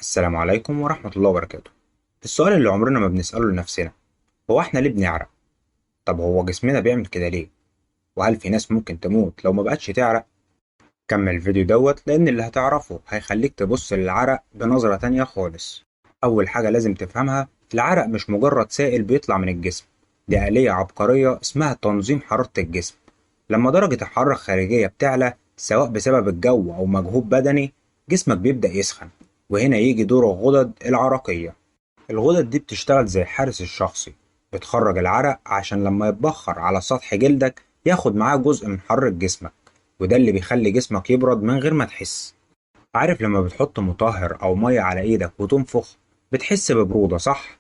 السلام عليكم ورحمة الله وبركاته. السؤال اللي عمرنا ما بنسأله لنفسنا، هو احنا ليه بنعرق؟ طب هو جسمنا بيعمل كده ليه؟ وهل في ناس ممكن تموت لو ما بقتش تعرق؟ كمل الفيديو دوت لأن اللي هتعرفه هيخليك تبص للعرق بنظرة تانية خالص. أول حاجة لازم تفهمها، العرق مش مجرد سائل بيطلع من الجسم، دي آلية عبقرية اسمها تنظيم حرارة الجسم. لما درجة الحرارة الخارجية بتعلى سواء بسبب الجو أو مجهود بدني، جسمك بيبدأ يسخن، وهنا يجي دور الغدد العرقية. الغدد دي بتشتغل زي الحارس الشخصي، بتخرج العرق عشان لما يتبخر على سطح جلدك ياخد معاه جزء من حرارة جسمك، وده اللي بيخلي جسمك يبرد من غير ما تحس. عارف لما بتحط مطهر أو مية على إيدك وتنفخ بتحس ببرودة، صح؟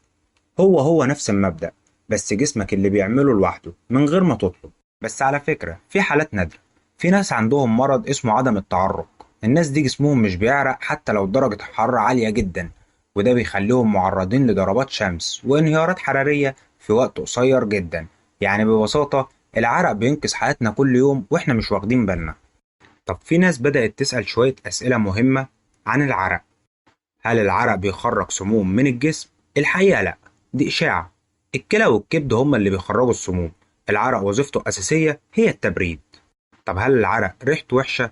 هو نفس المبدأ، بس جسمك اللي بيعمله لوحده من غير ما تطلب. بس على فكرة في حالات نادرة، في ناس عندهم مرض اسمه عدم التعرق، الناس دي جسمهم مش بيعرق حتى لو درجة الحرارة عالية جدا، وده بيخليهم معرضين لضربات شمس وانهيارات حرارية في وقت قصير جدا. يعني ببساطة العرق بينقذ حياتنا كل يوم واحنا مش واخدين بالنا. طب في ناس بدأت تسأل شوية أسئلة مهمة عن العرق. هل العرق بيخرج سموم من الجسم؟ الحقيقة لأ، دي إشاعة. الكلى والكبد هما اللي بيخرجوا السموم، العرق وظيفته الأساسية هي التبريد. طب هل العرق ريحته وحشة؟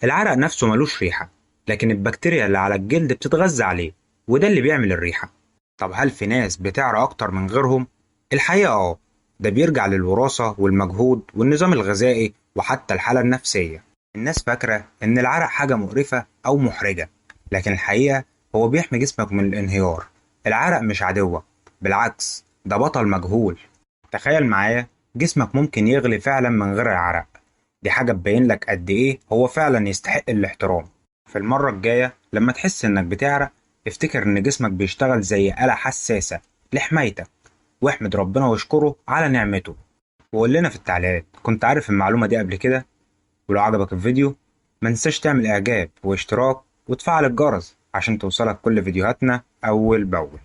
العرق نفسه ملوش ريحة، لكن البكتيريا اللي على الجلد بتتغذى عليه، وده اللي بيعمل الريحة. طب هل في ناس بتعرق أكتر من غيرهم؟ الحقيقة ده بيرجع للوراثة والمجهود والنظام الغذائي وحتى الحالة النفسية. الناس فاكرة إن العرق حاجة مقرفة أو محرجة، لكن الحقيقة هو بيحمي جسمك من الانهيار. العرق مش عدوة، بالعكس ده بطل مجهول. تخيل معايا جسمك ممكن يغلي فعلا من غير العرق، دي حاجة تبين لك قد إيه هو فعلا يستحق الاحترام. في المرة الجاية لما تحس إنك بتعرق، افتكر إن جسمك بيشتغل زي آلة حساسة لحمايتك، واحمد ربنا واشكره على نعمته. وقول لنا في التعليقات كنت عارف المعلومة دي قبل كده. ولو عجبك الفيديو منساش تعمل إعجاب واشتراك وتفعل الجرس عشان توصلك كل فيديوهاتنا أول بأول.